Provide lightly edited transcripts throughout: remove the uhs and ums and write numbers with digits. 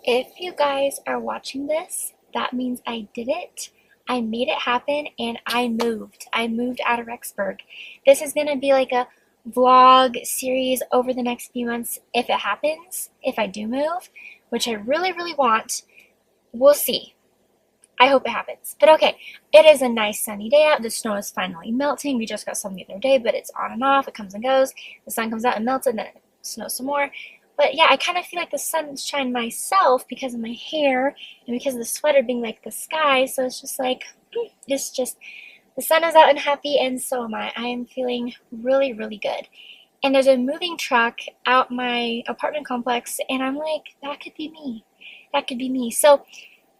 If you guys are watching this, that means I did it. I made it happen and I moved. I moved out of Rexburg. This is going to be like a vlog series over the next few months if it happens, if I do move, which I really, really want. We'll see. I hope it happens. But okay, it is a nice sunny day out. The snow is finally melting. We just got some the other day, but it's on and off. It comes and goes. The sun comes out and melts, and then it snows some more. But yeah, I kind of feel like the sunshine myself because of my hair and because of the sweater being like the sky. So it's just like, the sun is out and happy, and so am I. I am feeling really, really good. And there's a moving truck out my apartment complex, and I'm like, that could be me. That could be me. So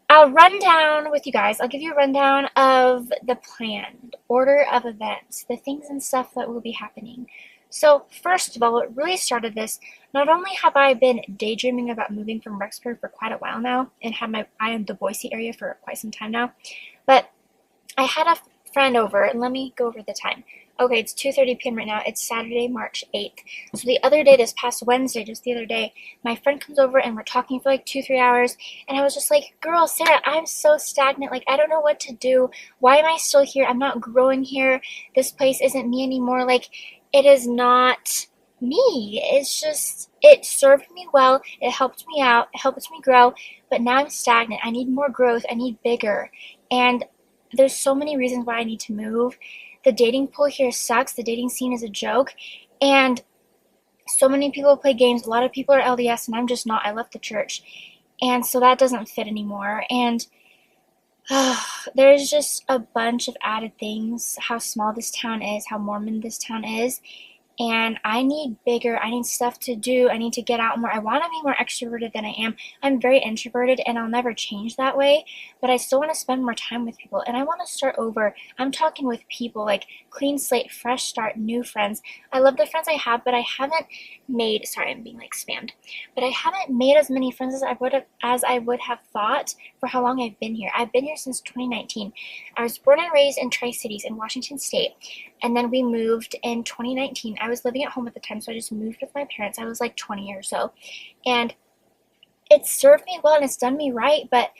I'll run down with you guys. I'll give you a rundown of the planned order of events, the things and stuff that will be happening. So first of all, what really started this, not only have I been daydreaming about moving from Rexburg for quite a while now and had my eye on the Boise area for quite some time now, but I had a friend over, and let me go over the time. Okay, it's 2:30 p.m. right now. It's Saturday, March 8th. So the other day, this past Wednesday, just the other day, my friend comes over and we're talking for like 2-3 hours, and I was just like, girl, Sarah, I'm so stagnant. Like, I don't know what to do. Why am I still here? I'm not growing here. This place isn't me anymore. Like, it is not me. It's just, it served me well. It helped me out. It helped me grow. But now I'm stagnant. I need more growth. I need bigger. And there's so many reasons why I need to move. The dating pool here sucks. The dating scene is a joke. And so many people play games. A lot of people are LDS, and I'm just not. I left the church. And so that doesn't fit anymore. And there's just a bunch of added things. How small this town is, how Mormon this town is. And I need bigger. I need stuff to do. I need to get out more. I want to be more extroverted than I am. I'm very introverted, and I'll never change that way, but I still want to spend more time with people, and I want to start over. I'm talking with people, like clean slate, fresh start, new friends. I love the friends I have, but I haven't made, sorry, I'm being like spammed, but I haven't made as many friends as I would have thought for how long I've been here. I've been here since 2019. I was born and raised in Tri-Cities in Washington State, and then we moved in 2019. I was living at home at the time, so I just moved with my parents. I was like 20 or so. And it served me well and it's done me right, but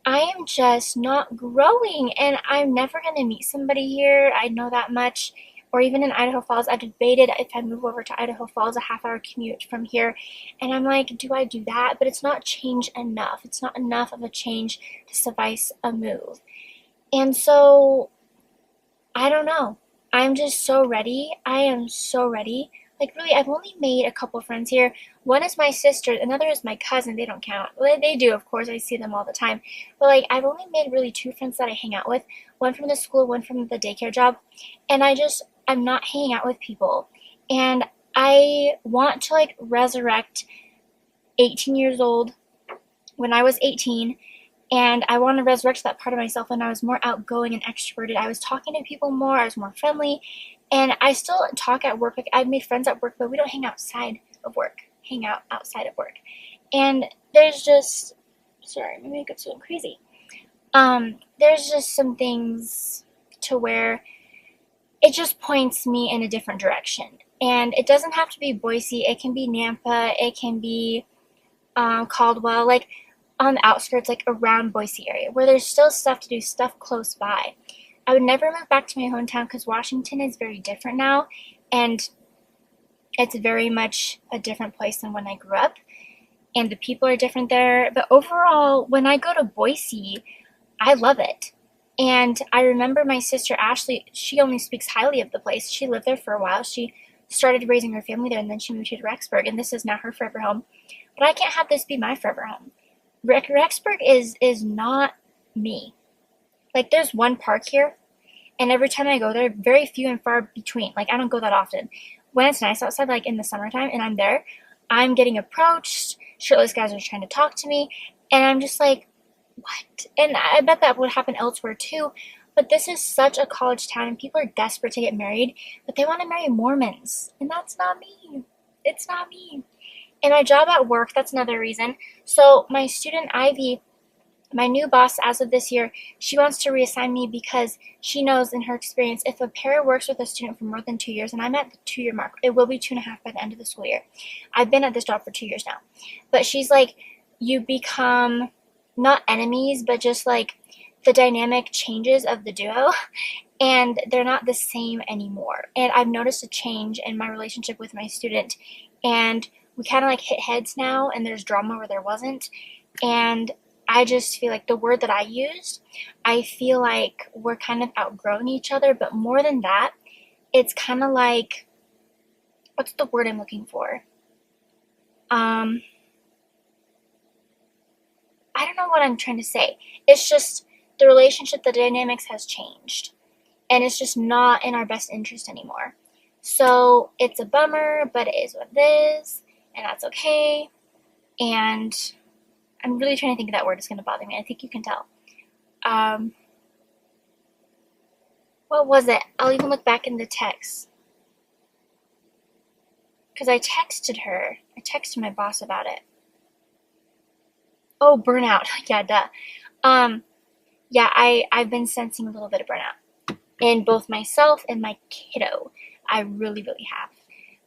I am just not growing, and I'm never going to meet somebody here. I know that much. Or even in Idaho Falls, I debated if I move over to Idaho Falls, a half-hour commute from here. And I'm like, do I do that? But it's not change enough. It's not enough of a change to suffice a move. And so I don't know. I'm just so ready. I am so ready. Like, really, I've only made a couple friends here. One is my sister, another is my cousin. They don't count. Well, they do, of course. I see them all the time. But, like, I've only made really two friends that I hang out with. One from the school, one from the daycare job. And I'm not hanging out with people. And I want to, like, resurrect 18 years old when I was 18, and I want to resurrect that part of myself when I was more outgoing and extroverted. I was talking to people more, I was more friendly, and I still talk at work. Like, I've made friends at work, but we don't hang outside of work, hang out outside of work. And there's just, sorry, my makeup's going crazy. There's just some things to where it just points me in a different direction. And it doesn't have to be Boise, it can be Nampa, it can be Caldwell, like on the outskirts, like around Boise area, where there's still stuff to do, stuff close by. I would never move back to my hometown because Washington is very different now, and it's very much a different place than when I grew up, and the people are different there. But overall, when I go to Boise, I love it. And I remember my sister Ashley, she only speaks highly of the place. She lived there for a while. She started raising her family there, and then she moved to Rexburg, and this is now her forever home. But I can't have this be my forever home. Rexburg is not me. Like, there's one park here, and every time I go there, very few and far between. Like, I don't go that often. When it's nice outside, like in the summertime, and I'm there, I'm getting approached, shirtless guys are trying to talk to me, and I'm just like, what? And I bet that would happen elsewhere too, but this is such a college town, and people are desperate to get married, but they want to marry Mormons, and that's not me. It's not me. And my job at work, that's another reason. So my student Ivy, my new boss as of this year, she wants to reassign me because she knows in her experience, if a pair works with a student for more than 2 years, and I'm at the 2-year mark, it will be 2.5 by the end of the school year. I've been at this job for 2 years now. But she's like, you become not enemies, but just like the dynamic changes of the duo, and they're not the same anymore. And I've noticed a change in my relationship with my student, and we kind of like hit heads now, and there's drama where there wasn't. And I just feel like the word that I used, I feel like we're kind of outgrowing each other, but more than that, it's kind of like, what's the word I'm looking for? Um, I don't know what I'm trying to say. It's just the relationship, the dynamics has changed, and it's just not in our best interest anymore. So it's a bummer, but it is what it is, and that's okay. And I'm really trying to think of that word. It's going to bother me. I think you can tell. Um, what was it? I'll even look back in the text. Because I texted her. I texted my boss about it. Oh, burnout. Yeah, duh. Yeah, I've been sensing a little bit of burnout in both myself and my kiddo. I really, really have.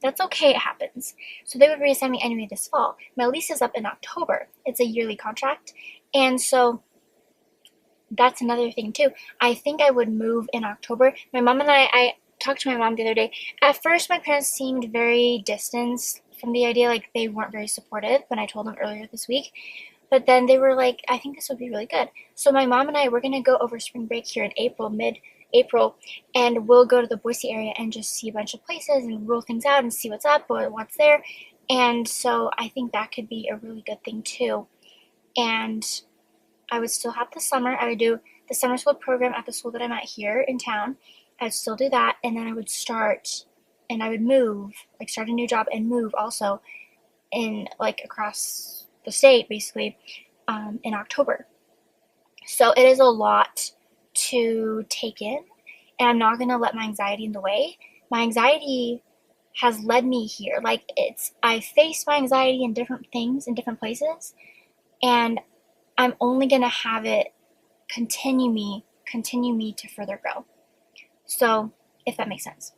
That's okay, it happens. So they would reassign me anyway this fall. My lease is up in October. It's a yearly contract. And so that's another thing too. I think I would move in October. My mom and I talked to my mom the other day. At first, my parents seemed very distanced from the idea, like they weren't very supportive when I told them earlier this week. But then they were like, I think this would be really good. So my mom and I, we're going to go over spring break here in April, mid-April, and we'll go to the Boise area and just see a bunch of places and rule things out and see what's up or what's there. And so I think that could be a really good thing too. And I would still have the summer. I would do the summer school program at the school that I'm at here in town. I'd still do that, and then I would start, and I would move, like start a new job and move also in like across the state basically in October. So it is a lot to take in, and I'm not going to let my anxiety in the way. My anxiety has led me here. Like I face my anxiety in different things in different places, and I'm only going to have it continue me to further grow. So, if that makes sense.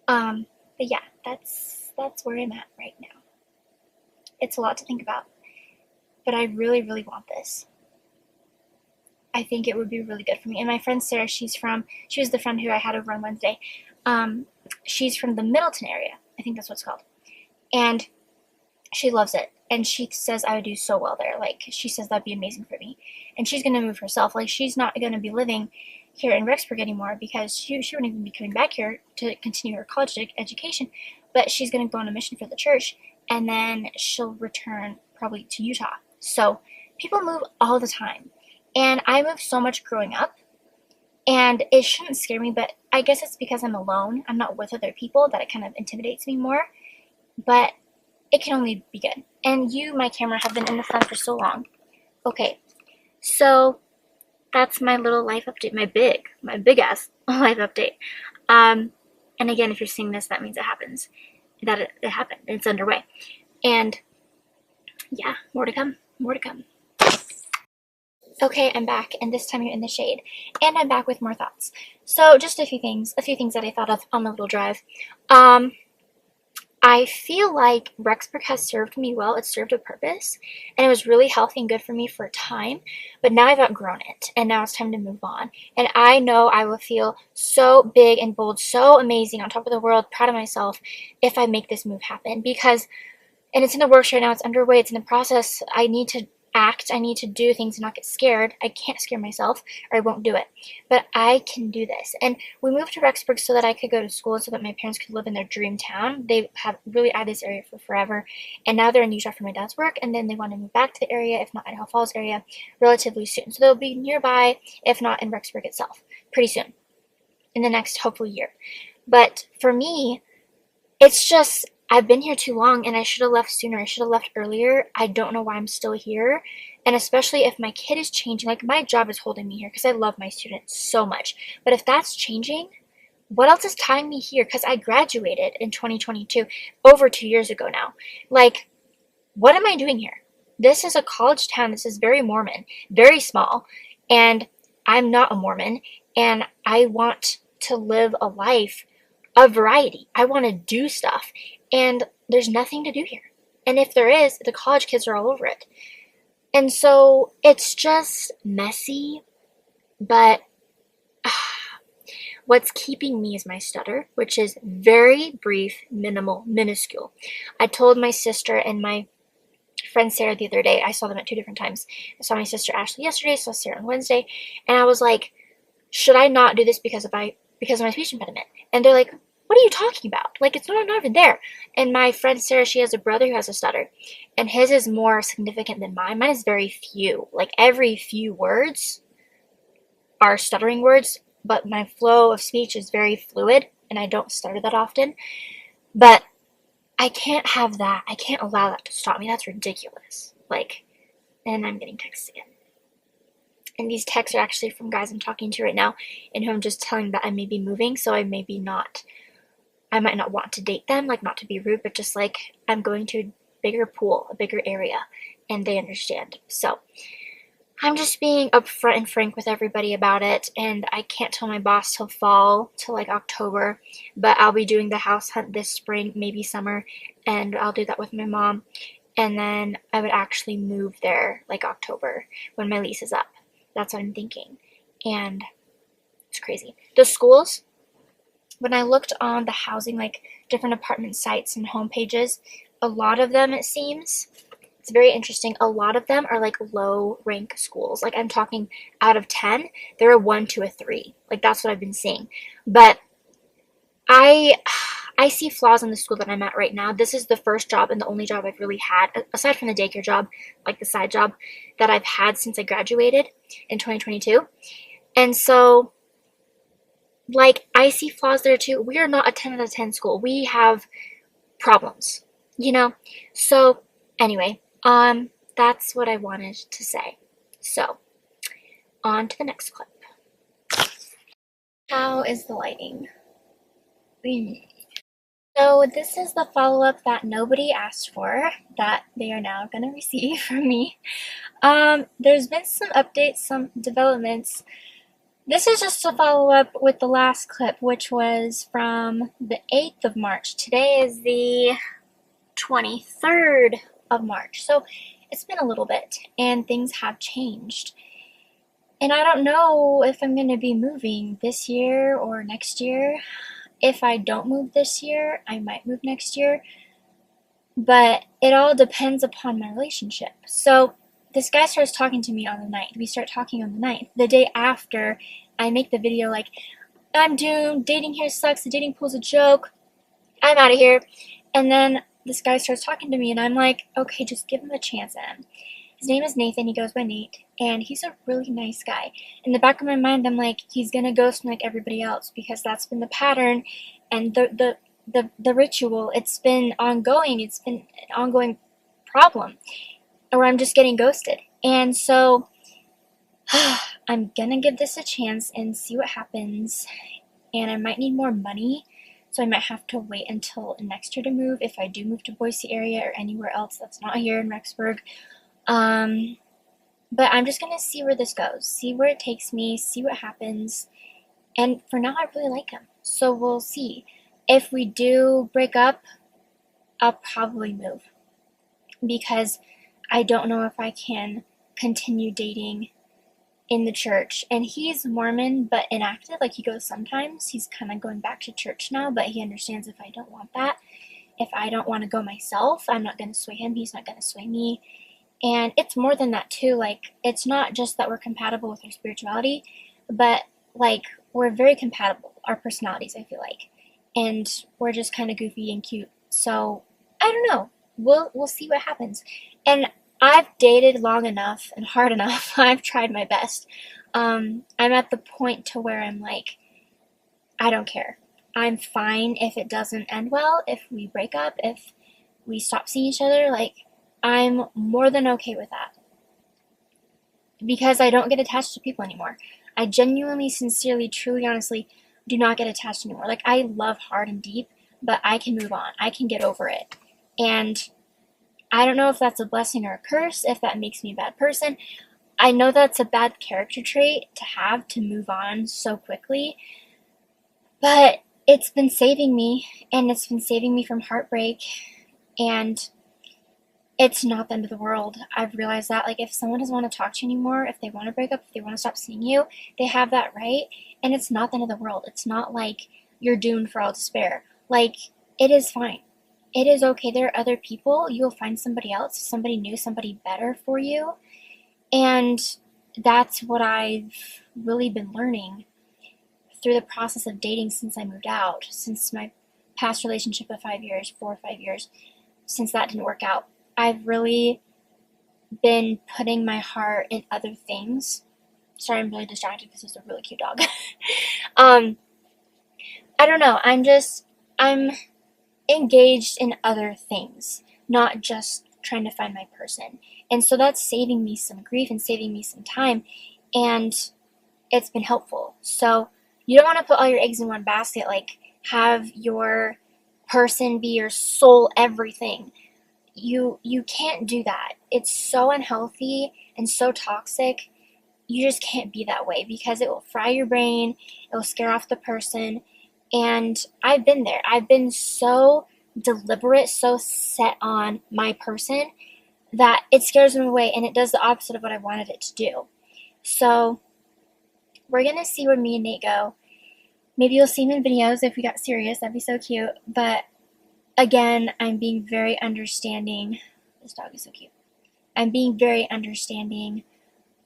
But yeah, that's where I'm at right now. It's a lot to think about, but I really, really want this. I think it would be really good for me. And my friend Sarah, she was the friend who I had over on Wednesday. She's from the Middleton area. I think that's what it's called. And she loves it. And she says I would do so well there. Like, she says that'd be amazing for me. And she's going to move herself. Like, she's not going to be living here in Rexburg anymore because she wouldn't even be coming back here to continue her college education. But she's going to go on a mission for the church. And then she'll return probably to Utah. So people move all the time. And I moved so much growing up. And it shouldn't scare me, but I guess it's because I'm alone. I'm not with other people that it kind of intimidates me more. But it can only be good. And you, my camera, have been in the sun for so long. Okay, so that's my little life update, my big ass life update. And again, if you're seeing this, that means it happens. That it happened. It's underway. And yeah, more to come. More to come. Okay, I'm back, and this time you're in the shade. And I'm back with more thoughts. So just a few things that I thought of on the little drive. I feel like Rexburg has served me well. It served a purpose, and it was really healthy and good for me for a time, but now I've outgrown it, and now it's time to move on. And I know I will feel so big and bold, so amazing, on top of the world, proud of myself, if I make this move happen, because, and it's in the works right now, it's underway, it's in the process, I need to act, I need to do things and not get scared. I can't scare myself, or I won't do it. But I can do this. And we moved to Rexburg so that I could go to school, so that my parents could live in their dream town. They have really eyed this area for forever, and now they're in Utah for my dad's work, and then they want to move back to the area, if not Idaho Falls area, relatively soon. So they'll be nearby, if not in Rexburg itself, pretty soon, in the next, hopefully, year. But for me, it's just, I've been here too long, and I should have left sooner. I should have left earlier. I don't know why I'm still here, and especially if my kid is changing. Like, my job is holding me here because I love my students so much. But if that's changing, what else is tying me here? Because I graduated in 2022, over 2 years ago now. Like, what am I doing here? This is a college town. This is very Mormon, very small, and I'm not a Mormon, and I want to live a life of variety. I want to do stuff. And there's nothing to do here. And if there is, the college kids are all over it. And so it's just messy, but what's keeping me is my stutter, which is very brief, minimal, minuscule. I told my sister and my friend Sarah the other day, I saw them at 2 different times. I saw my sister Ashley yesterday, saw Sarah on Wednesday, and I was like, should I not do this because of my speech impediment? And they're like, what are you talking about? Like, it's not even there. And my friend Sarah, she has a brother who has a stutter, and his is more significant than mine. Mine is very few. Like, every few words are stuttering words, but my flow of speech is very fluid, and I don't stutter that often. But I can't have that. I can't allow that to stop me. That's ridiculous. Like, and I'm getting texts again. And these texts are actually from guys I'm talking to right now, and who I'm just telling that I may be moving, so I might not want to date them, like, not to be rude, but just like, I'm going to a bigger pool, a bigger area, and they understand. So I'm just being upfront and frank with everybody about it, and I can't tell my boss till fall, till like October, but I'll be doing the house hunt this spring, maybe summer, and I'll do that with my mom, and then I would actually move there like October when my lease is up. That's what I'm thinking, and it's crazy. The schools, when I looked on the housing, like different apartment sites and home pages, a lot of them, it seems, it's very interesting. A lot of them are like low rank schools. Like, I'm talking out of 10, they're a 1 to a 3. Like, that's what I've been seeing. But I I see flaws in the school that I'm at right now. This is the first job and the only job I've really had, aside from the daycare job, like the side job, that I've had since I graduated in 2022. And so, like, I see flaws there too. We are not a 10 out of 10 school. We have problems, you know? So, anyway, that's what I wanted to say. So, on to the next clip. How is the lighting? So, this is the follow-up that nobody asked for, that they are now going to receive from me. There's been some updates, some developments. This is just a follow-up with the last clip, which was from the 8th of March. Today is the 23rd of March. So it's been a little bit, and things have changed. And I don't know if I'm going to be moving this year or next year. If I don't move this year, I might move next year. But it all depends upon my relationship. So this guy starts talking to me on the 9th. We start talking on the 9th. The day after, I make the video like, I'm doomed, dating here sucks, the dating pool's a joke, I'm out of here. And then this guy starts talking to me, and I'm like, okay, just give him a chance, Em. His name is Nathan, he goes by Nate, and he's a really nice guy. In the back of my mind, I'm like, he's gonna ghost me like everybody else, because that's been the pattern, and the ritual. It's been ongoing, it's been an ongoing problem, or I'm just getting ghosted. And so, I'm gonna give this a chance and see what happens, and I might need more money, so I might have to wait until next year to move, if I do move to Boise area or anywhere else that's not here in Rexburg. But I'm just gonna see where this goes, see where it takes me, see what happens, and for now I really like him, so we'll see. If we do break up, I'll probably move, because I don't know if I can continue dating in the church. And he's Mormon but inactive, like he goes sometimes. He's kind of going back to church now, but he understands if I don't want that. If I don't want to go myself, I'm not going to sway him, he's not going to sway me. And it's more than that too. Like, it's not just that we're compatible with our spirituality, but like, we're very compatible, our personalities, I feel like. And we're just kind of goofy and cute. So, I don't know. We'll see what happens. And I've dated long enough and hard enough. I've tried my best. I'm at the point to where I'm like, I don't care. I'm fine if it doesn't end well, if we break up, if we stop seeing each other. Like, I'm more than okay with that, because I don't get attached to people anymore. I genuinely, sincerely, truly, honestly do not get attached anymore. Like, I love hard and deep, but I can move on. I can get over it. And I don't know if that's a blessing or a curse, if that makes me a bad person. I know that's a bad character trait to have, to move on so quickly, but it's been saving me, and it's been saving me from heartbreak, and it's not the end of the world. I've realized that, like, if someone doesn't want to talk to you anymore, if they want to break up, if they want to stop seeing you, they have that right, and it's not the end of the world. It's not like you're doomed for all despair. Like, it is fine. It is okay. There are other people. You'll find somebody else, somebody new, somebody better for you, and that's what I've really been learning through the process of dating since I moved out, since my past relationship of 5 years, 4 or 5 years, since that didn't work out. I've really been putting my heart in other things. Sorry, I'm really distracted because it's a really cute dog. um, I don't know. I'm engaged in other things, not just trying to find my person. And so that's saving me some grief and saving me some time. And it's been helpful. So you don't want to put all your eggs in one basket, like have your person be your sole everything. You can't do that. It's so unhealthy and so toxic. You just can't be that way because it will fry your brain, it will scare off the person. And I've been there. I've been so deliberate, so set on my person that it scares them away and it does the opposite of what I wanted it to do. So we're gonna see where me and Nate go. Maybe you'll see him in videos if we got serious. That'd be so cute. But again, I'm being very understanding. This dog is so cute. I'm being very understanding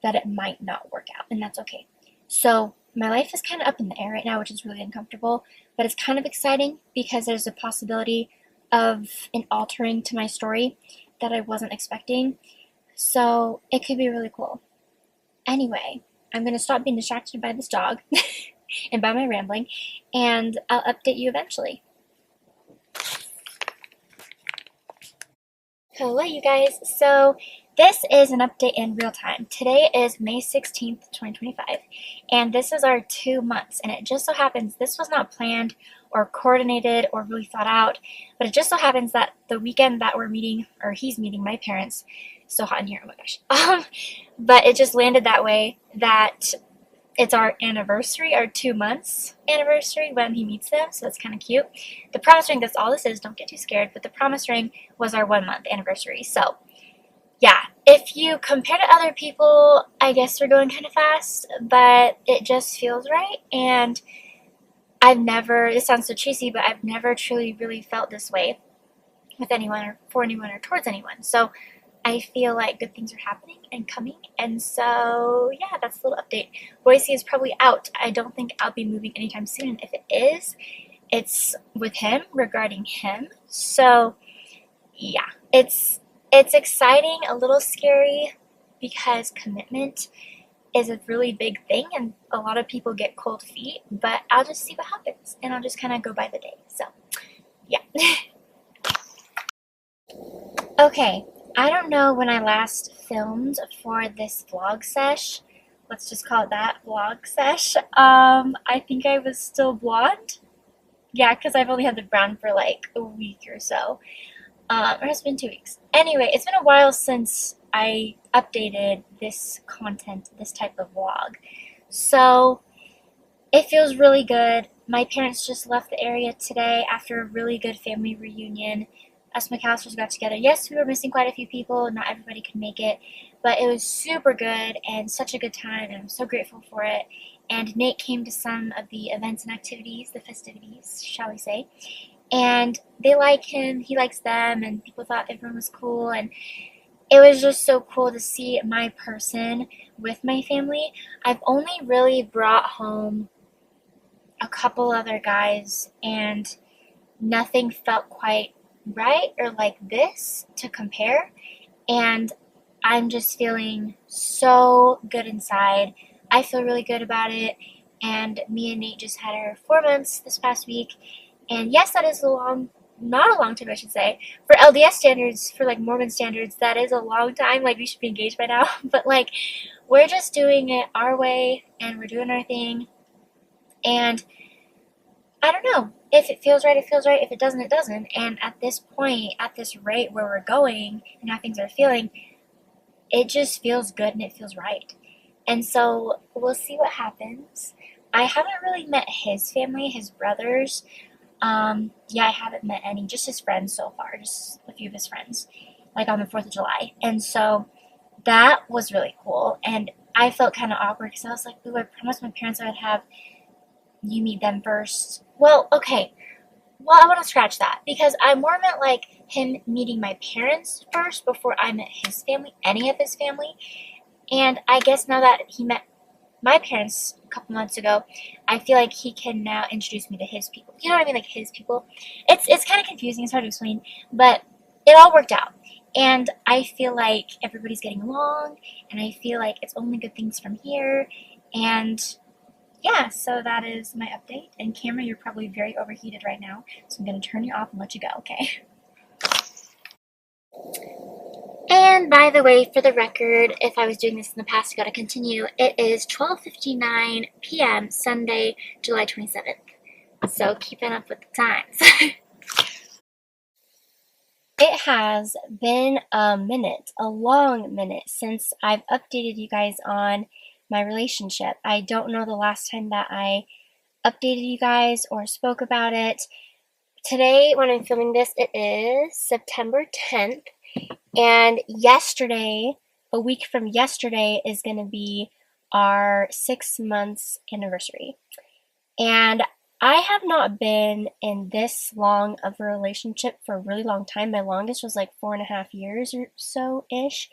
that it might not work out, and that's okay. So my life is kind of up in the air right now, which is really uncomfortable, but it's kind of exciting because there's a possibility of an altering to my story that I wasn't expecting. So it could be really cool. Anyway, I'm going to stop being distracted by this dog and by my rambling, and I'll update you eventually. Hello, you guys. So this is an update in real time. Today is May 16th, 2025, and this is our 2 months, and it just so happens this was not planned or coordinated or really thought out, but it just so happens that the weekend that we're meeting, or he's meeting my parents, it's so hot in here, oh my gosh, but it just landed that way that it's our anniversary, our 2 months anniversary when he meets them, so that's kind of cute. The promise ring, that's all this is, don't get too scared, but the promise ring was our 1 month anniversary. So yeah, if you compare to other people, I guess we're going kind of fast, but it just feels right. And I've never, this sounds so cheesy, but I've never truly really felt this way with anyone or for anyone or towards anyone. So I feel like good things are happening and coming, and so yeah, that's a little update. Boise is probably out. I don't think I'll be moving anytime soon, and if it is, it's with him, regarding him. So yeah, it's exciting, a little scary, because commitment is a really big thing, and a lot of people get cold feet, but I'll just see what happens, and I'll just kind of go by the day. So yeah. Okay, I don't know when I last filmed for this vlog sesh. Let's just call it that, vlog sesh. I think I was still blonde. Yeah, because I've only had the brown for like a week or so. Or has it been 2 weeks? Anyway, it's been a while since I updated this content, this type of vlog. So it feels really good. My parents just left the area today after a really good family reunion. Us McAllisters got together. Yes, we were missing quite a few people. Not everybody could make it, but it was super good and such a good time, and I'm so grateful for it. And Nate came to some of the events and activities, the festivities, shall we say. And they like him, he likes them, and people thought everyone was cool. And it was just so cool to see my person with my family. I've only really brought home a couple other guys, and nothing felt quite right or like this to compare, and I'm just feeling so good inside. I feel really good about it, and me and Nate just had our 4 months this past week, and yes, that is a long, not a long time I should say, for LDS standards, for like Mormon standards, that is a long time, like we should be engaged by now, but like we're just doing it our way, and we're doing our thing, and I don't know. If it feels right, it feels right. If it doesn't, it doesn't. And at this point, at this rate where we're going and how things are feeling, it just feels good and it feels right. And so we'll see what happens. I haven't really met his family, his brothers. Yeah, I haven't met any, just his friends so far, just a few of his friends. like on the 4th of July. And so that was really cool. And I felt kind of awkward because I was like, ooh, I promised my parents I would have you meet them first. Well, okay. Well, I want to scratch that because I more meant like him meeting my parents first before I met his family, any of his family. And I guess now that he met my parents a couple months ago, I feel like he can now introduce me to his people. You know what I mean? Like his people. It's kind of confusing. It's hard to explain, but it all worked out. And I feel like everybody's getting along, and I feel like it's only good things from here. And yeah, so that is my update. And camera, you're probably very overheated right now, so I'm gonna turn you off and let you go, okay? And by the way, for the record, if I was doing this in the past, I gotta continue. It is 12:59 p.m. Sunday, July 27th. So keeping up with the times. It has been a minute, a long minute, since I've updated you guys on my relationship. I don't know the last time that I updated you guys or spoke about it. Today, when I'm filming this, it is September 10th, and yesterday, a week from yesterday, is going to be our 6 months anniversary. And I have not been in this long of a relationship for a really long time. My longest was like 4.5 years or so ish.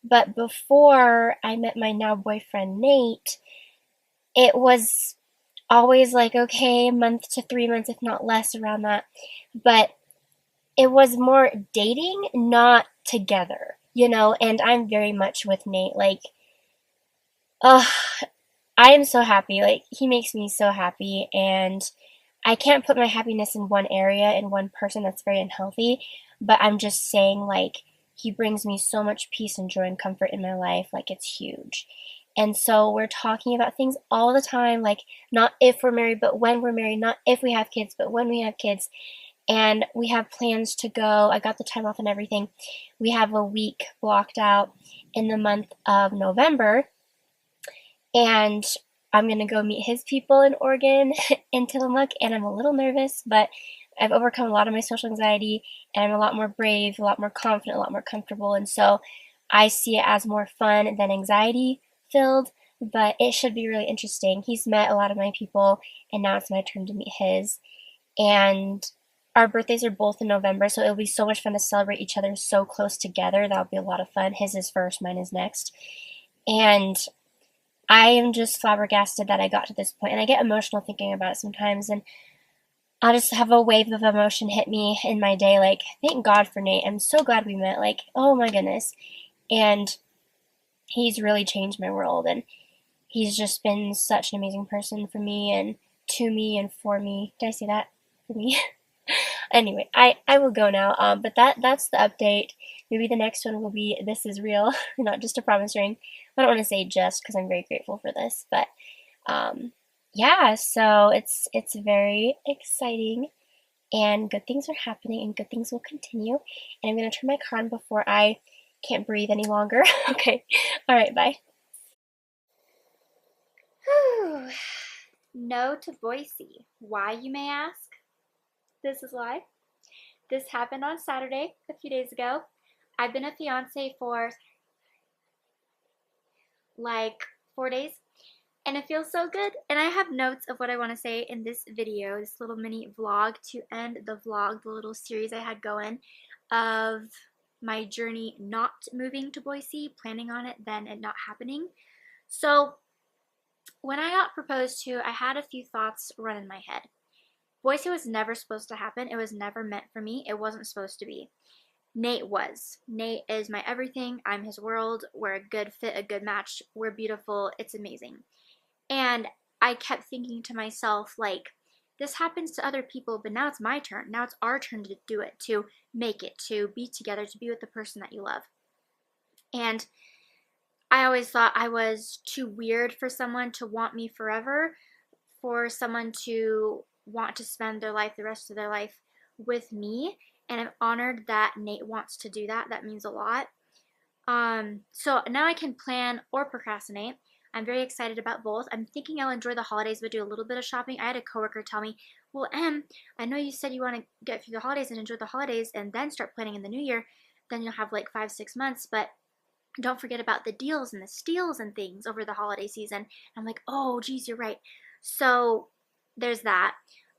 But before I met my now boyfriend Nate, it was always like, okay, a month to 3 months, if not less, around that. But it was more dating, not together, you know? And I'm very much with Nate. Like, ugh, I am so happy. Like, he makes me so happy. And I can't put my happiness in one area, in one person. That's very unhealthy. But I'm just saying, like, he brings me so much peace and joy and comfort in my life. Like, it's huge. And so we're talking about things all the time, like not if we're married, but when we're married, not if we have kids, but when we have kids. And we have plans to go. I got the time off and everything. We have a week blocked out in the month of November, and I'm gonna go meet his people in Oregon in Tillamook, and I'm a little nervous, but I've overcome a lot of my social anxiety, and I'm a lot more brave, a lot more confident, a lot more comfortable, and so I see it as more fun than anxiety filled, but it should be really interesting. He's met a lot of my people, and now it's my turn to meet his, and our birthdays are both in November, so it'll be so much fun to celebrate each other so close together. That'll be a lot of fun. His is first, mine is next, and I am just flabbergasted that I got to this point, and I get emotional thinking about it sometimes, and I'll just have a wave of emotion hit me in my day, like, thank God for Nate. I'm so glad we met, like, oh my goodness. And he's really changed my world, and he's just been such an amazing person for me, and to me, and for me. Did I say that? For me? Anyway, I will go now, but that's the update. Maybe the next one will be This Is Real, not just a promise ring. I don't want to say just because I'm very grateful for this, but um, yeah, so it's very exciting, and good things are happening, and good things will continue. And I'm gonna turn my car on before I can't breathe any longer. Okay, all right, bye. Whew. No to Boise. Why, you may ask? This is why. This happened on Saturday, a few days ago. I've been a fiance for like 4 days, and it feels so good. And I have notes of what I want to say in this video, this little mini vlog to end the vlog, the little series I had going of my journey not moving to Boise, planning on it, then it not happening. So when I got proposed to, I had a few thoughts run in my head. Boise was never supposed to happen. It was never meant for me. It wasn't supposed to be. Nate was. Nate is my everything. I'm his world. We're a good fit, a good match. We're beautiful. It's amazing. And I kept thinking to myself, like, this happens to other people, but now it's my turn. Now it's our turn to do it, to make it, to be together, to be with the person that you love. And I always thought I was too weird for someone to want me forever, for someone to want to spend their life, the rest of their life with me. And I'm honored that Nate wants to do that. That means a lot. So now I can plan or procrastinate. I'm very excited about both. I'm thinking I'll enjoy the holidays but do a little bit of shopping. I had a coworker tell me, well, Em, I know you said you want to get through the holidays and enjoy the holidays and then start planning in the new year, then you'll have like 5-6 months, but don't forget about the deals and the steals and things over the holiday season. I'm like, oh geez, you're right. So there's that.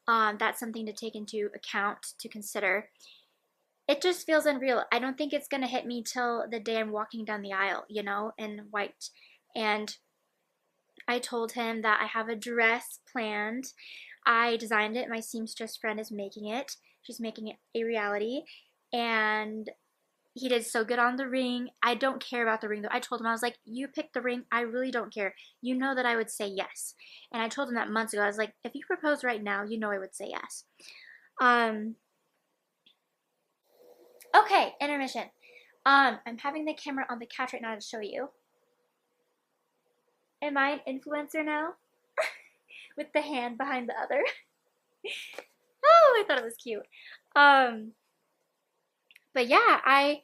That's something to take into account, to consider. It just feels unreal. I don't think it's gonna hit me till the day I'm walking down the aisle, you know, in white. And I told him that I have a dress planned. I designed it. My seamstress friend is making it. She's making it a reality. And he did so good on the ring. I don't care about the ring though. I told him, I was like, you picked the ring. I really don't care. You know that I would say yes. And I told him that months ago. I was like, if you propose right now, you know I would say yes. Okay, intermission. I'm having the camera on the couch right now to show you. Am I an influencer now? With the hand behind the other. Oh, I thought it was cute. But yeah, I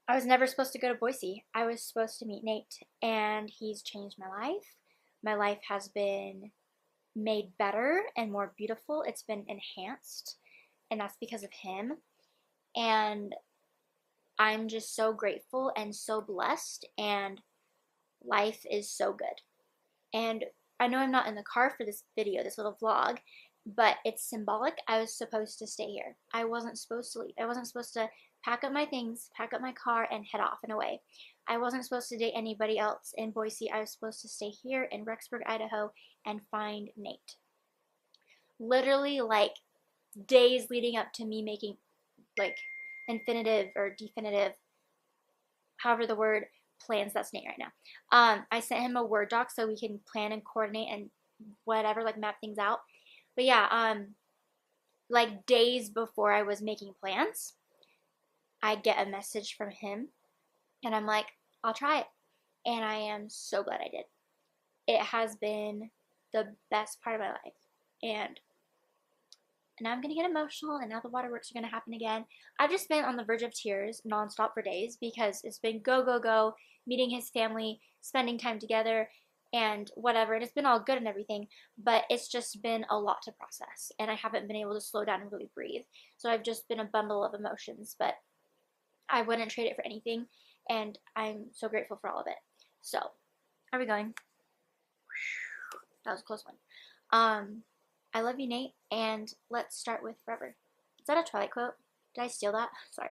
was never supposed to go to Boise. I was supposed to meet Nate, and he's changed my life. My life has been made better and more beautiful. It's been enhanced, and that's because of him. And I'm just so grateful and so blessed, and life is so good. And I know I'm not in the car for this video, this little vlog, but it's symbolic. I was supposed to stay here. I wasn't supposed to leave. I wasn't supposed to pack up my things, pack up my car, and head off and away. I wasn't supposed to date anybody else in Boise. I was supposed to stay here in Rexburg, Idaho, and find Nate. Literally, like, days leading up to me making, like, infinitive or definitive, however the word, plans, that's Nate right now. I sent him a Word doc so we can plan and coordinate and whatever, like map things out. But yeah, like days before I was making plans, I get a message from him, and I'm like, I'll try it. And I am so glad I did. It has been the best part of my life. And now I'm gonna get emotional, and now the waterworks are gonna happen again. I've just been on the verge of tears nonstop for days because it's been go, go, go, meeting his family, spending time together, and whatever. And it's been all good and everything, but it's just been a lot to process, and I haven't been able to slow down and really breathe. So I've just been a bundle of emotions, but I wouldn't trade it for anything, and I'm so grateful for all of it. So, are we going? That was a close one. I love you, Nate, and let's start with Forever. Is that a Twilight quote? Did I steal that? Sorry.